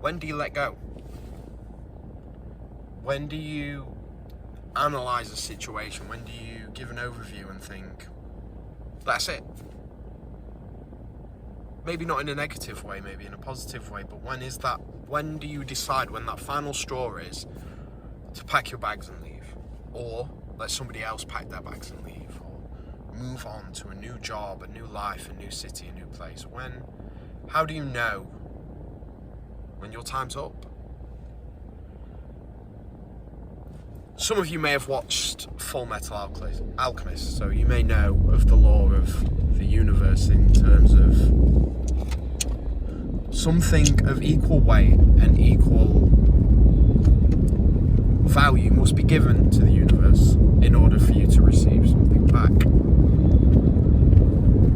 When do you let go? When do you analyse a situation? When do you give an overview and think, that's it? Maybe not in a negative way, maybe in a positive way, but when do you decide when that final straw is to pack your bags and leave? Or let somebody else pack their bags and leave? Or move on to a new job, a new life, a new city, a new place? How do you know when your time's up? Some of you may have watched Full Metal Alchemist, so you may know of the law of the universe in terms of something of equal weight and equal value must be given to the universe in order for you to receive something back.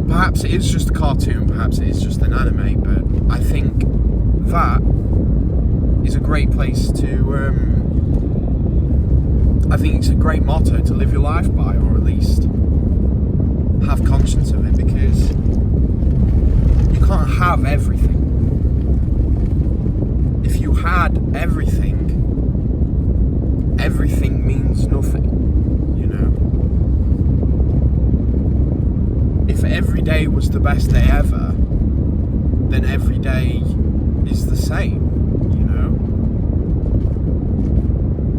Perhaps it is just a cartoon, perhaps it is just an anime, but I think that is a great place to I think it's a great motto to live your life by, or at least have conscience of it, because you can't have everything. If you had everything, everything means nothing, you know? If every day was the best day ever, then every day is the same.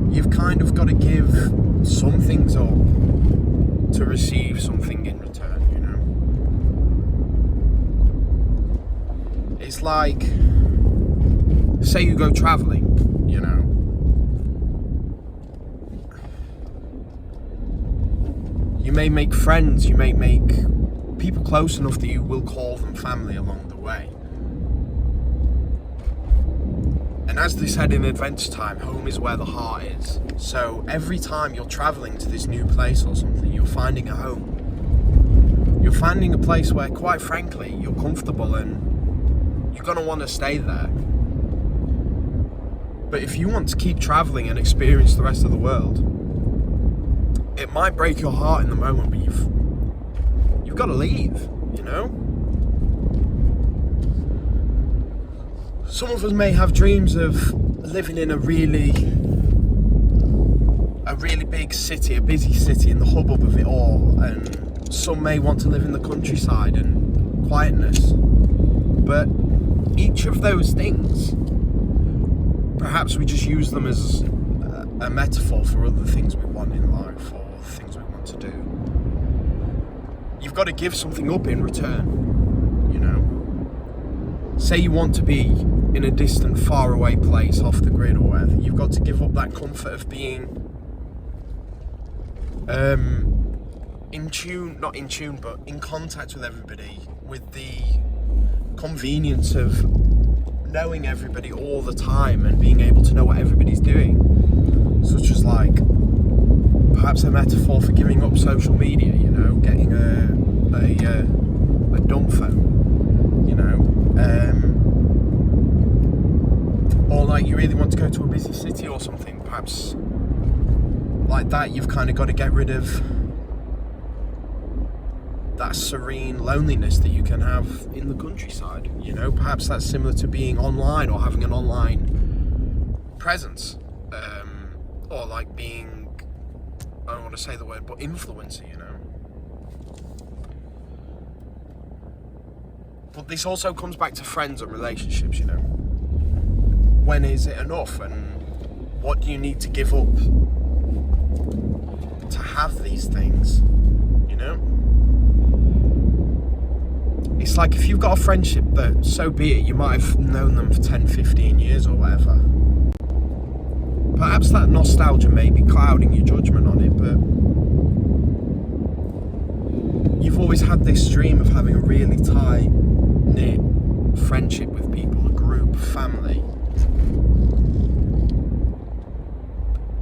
You've kind of got to give some things up to receive something in return, you know? It's like, say you go travelling, you know? You may make friends, you may make people close enough that you will call them family along the way. And as they said in Adventure Time, home is where the heart is. So every time you're travelling to this new place or something, you're finding a home. You're finding a place where, quite frankly, you're comfortable and you're going to want to stay there. But if you want to keep travelling and experience the rest of the world, it might break your heart in the moment, but you've got to leave, you know? Some of us may have dreams of living in a really big city, a busy city, in the hubbub of it all, and some may want to live in the countryside and quietness. But each of those things, perhaps we just use them as a metaphor for other things we want in life, or the things we want to do. You've got to give something up in return, you know? Say you want to be in a distant, faraway place off the grid or whatever, you've got to give up that comfort of being but in contact with everybody, with the convenience of knowing everybody all the time and being able to know what everybody's doing, such as like perhaps a metaphor for giving up social media, you know, getting a dumb phone, you know, or like you really want to go to a busy city or something, perhaps like that, you've kind of got to get rid of that serene loneliness that you can have in the countryside, you know. Perhaps that's similar to being online or having an online presence, or like being, I don't want to say the word, but influencer, you know. But this also comes back to friends and relationships, you know. When is it enough, and what do you need to give up to have these things, you know? It's like if you've got a friendship that, so be it, you might have known them for 10, 15 years or whatever. Perhaps that nostalgia may be clouding your judgment on it, but you've always had this dream of having a really tight-knit friendship with people, a group, family.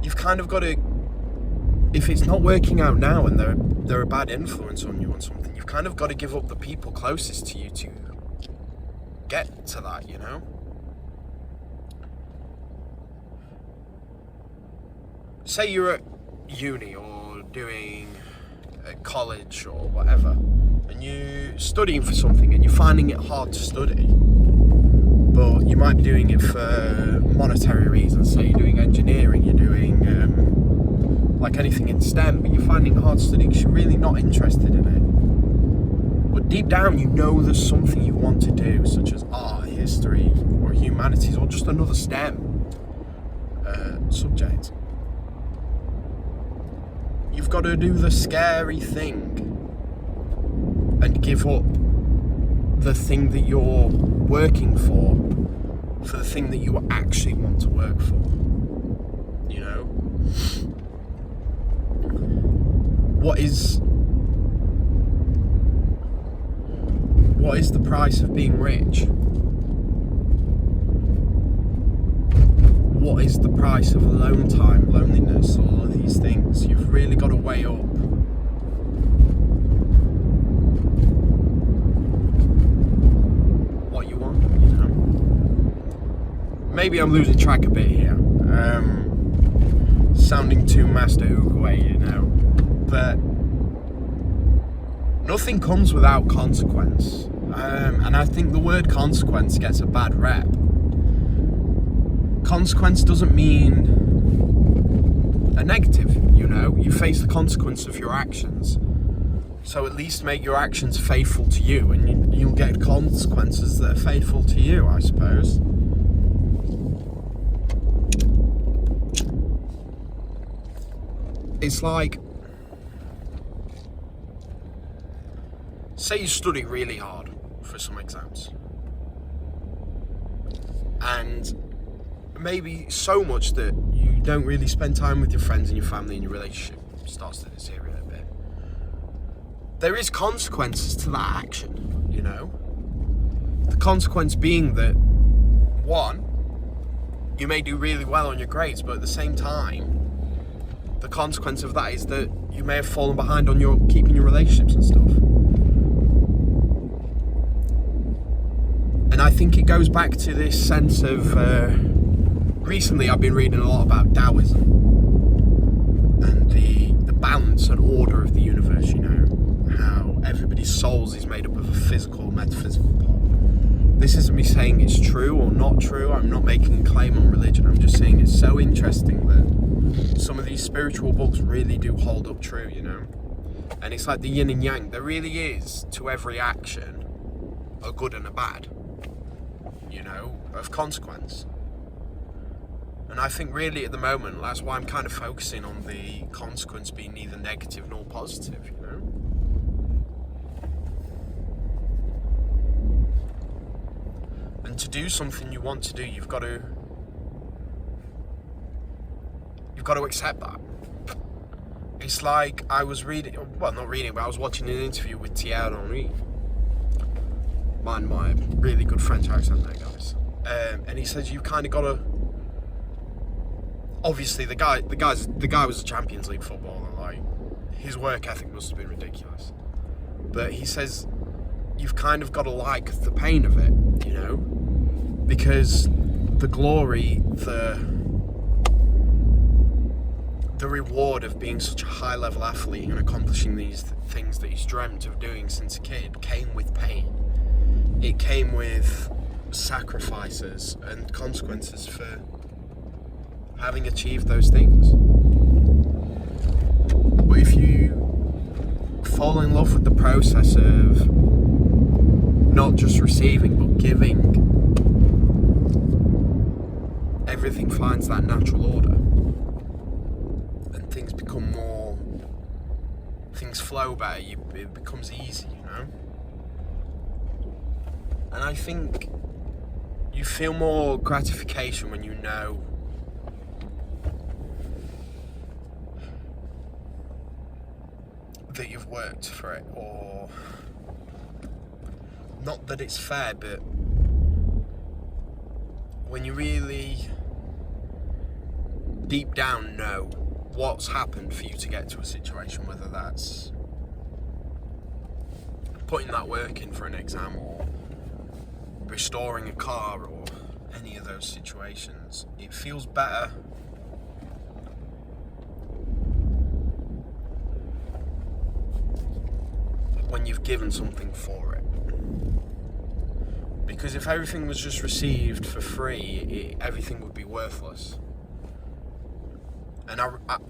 You've kind of got to, if it's not working out now and they're a bad influence on you on something, you've kind of got to give up the people closest to you to get to that, you know? Say you're at uni or doing college or whatever, and you're studying for something and you're finding it hard to study. but you might be doing it for monetary reasons. Say you're doing engineering, you're doing like anything in STEM, but you're finding it hard to study because you're really not interested in it. But deep down, you know there's something you want to do, such as art, history, or humanities, or just another STEM subject. You've got to do the scary thing and give up the thing that you're working for the thing that you actually want to work for. You know? What is the price of being rich? What is the price of alone time, loneliness, all of these things? You've really got to weigh up what you want, you know? Maybe I'm losing track a bit here. Sounding too Master Oogway, you know? But nothing comes without consequence. And I think the word consequence gets a bad rep. Consequence doesn't mean a negative, you know? You face the consequence of your actions. So at least make your actions faithful to you, and you'll get consequences that are faithful to you, I suppose. It's like, say you study really hard for some exams, and maybe so much that you don't really spend time with your friends and your family, and your relationship starts to deteriorate a bit. There is consequences to that action, you know? The consequence being that, one, you may do really well on your grades, but at the same time, the consequence of that is that you may have fallen behind on your keeping your relationships and stuff. And I think it goes back to this sense of recently I've been reading a lot about Taoism and the balance and order of the universe, you know, how everybody's souls is made up of a physical, metaphysical part. This isn't me saying it's true or not true. I'm not making a claim on religion. I'm just saying it's so interesting that some of these spiritual books really do hold up true, you know. And it's like the yin and yang. There really is, to every action, a good and a bad, you know, of consequence. And I think really at the moment, that's why I'm kind of focusing on the consequence being neither negative nor positive, you know. And to do something you want to do, you've got to accept that. It's like I was reading, well, not reading, but I was watching an interview with Thierry Henry. Mind my really good French accent there, guys. And he says you've kind of got to. Obviously, the guy was a Champions League footballer. Like, his work ethic must have been ridiculous. But he says you've kind of got to like the pain of it, you know, because the glory, the reward of being such a high-level athlete and accomplishing these things that he's dreamt of doing since a kid came with pain. It came with sacrifices and consequences for having achieved those things. But if you fall in love with the process of not just receiving but giving, everything finds that natural order. Things become more, things flow better, it becomes easy, you know? And I think you feel more gratification when you know that you've worked for it, or not that it's fair, but when you really deep down know what's happened for you to get to a situation, whether that's putting that work in for an exam or restoring a car or any of those situations, it feels better when you've given something for it. Because if everything was just received for free, everything would be worthless. And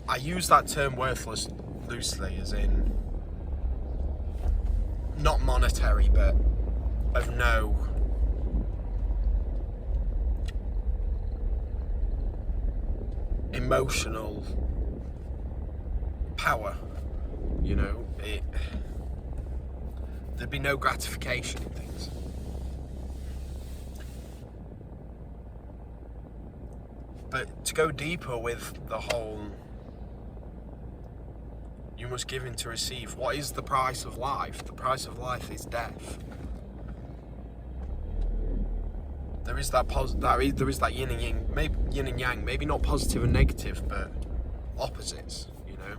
I use that term worthless loosely, as in not monetary, but of no emotional power. You know, there'd be no gratification in things. But to go deeper with the whole you must give in to receive, what is the price of life? The price of life is death. There is that there is that yin and yang, maybe not positive and negative, but opposites, you know.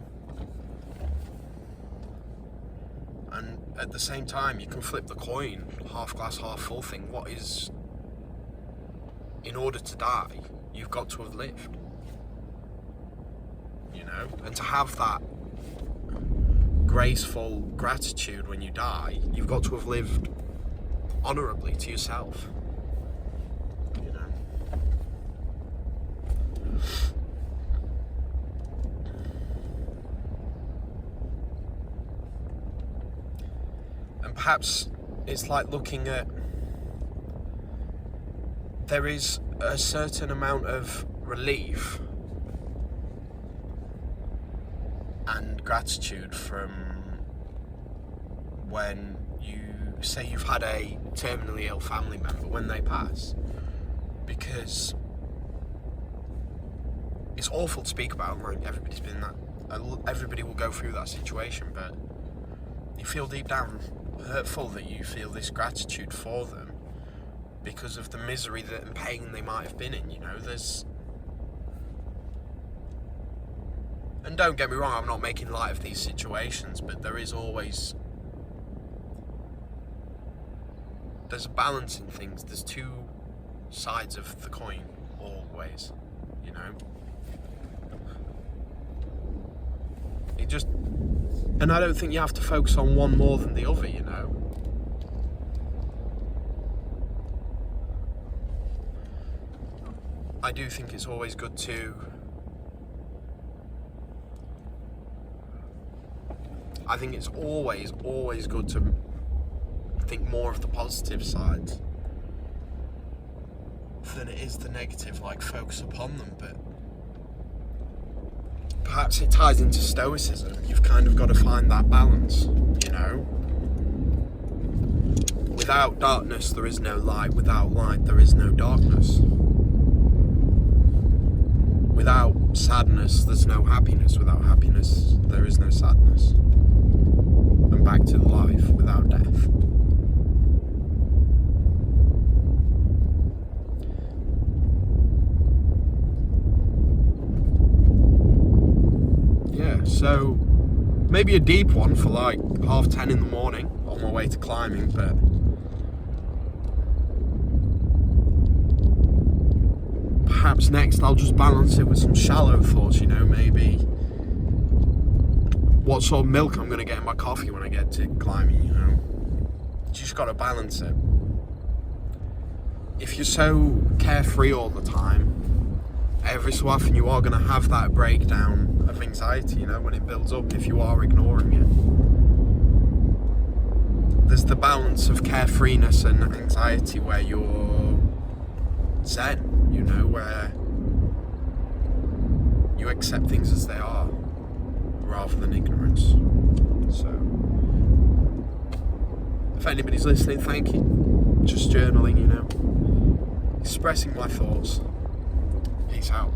And at the same time, you can flip the coin, half glass, half full thing. What is, in order to die, you've got to have lived, you know, and to have that graceful gratitude when you die, you've got to have lived honourably to yourself, you know. And perhaps it's like looking at, there is a certain amount of relief and gratitude from when you say you've had a terminally ill family member when they pass, because it's awful to speak about, like everybody's been that, everybody will go through that situation, but you feel deep down hurtful that you feel this gratitude for them because of the misery and pain they might have been in, you know. And don't get me wrong, I'm not making light of these situations, but there's a balance in things. There's two sides of the coin, always, you know. And I don't think you have to focus on one more than the other, you know. I do think it's always good to good to think more of the positive sides than it is the negative, like focus upon them. But perhaps it ties into Stoicism. You've kind of got to find that balance, you know. Without darkness there is no light, without light there is no darkness. Without sadness there's no happiness, without happiness there is no sadness. And back to life without death. Yeah, so maybe a deep one for like 10:30 in the morning on my way to climbing, but perhaps next I'll just balance it with some shallow thoughts, you know, maybe what sort of milk I'm going to get in my coffee when I get to climbing, you know. You just got to balance it. If you're so carefree all the time, every so often you are going to have that breakdown of anxiety, you know, when it builds up, if you are ignoring it. There's the balance of carefreeness and anxiety where you're zen, you know, where you accept things as they are rather than ignorance. So if anybody's listening, thank you. Just journaling, you know, expressing my thoughts. Peace out.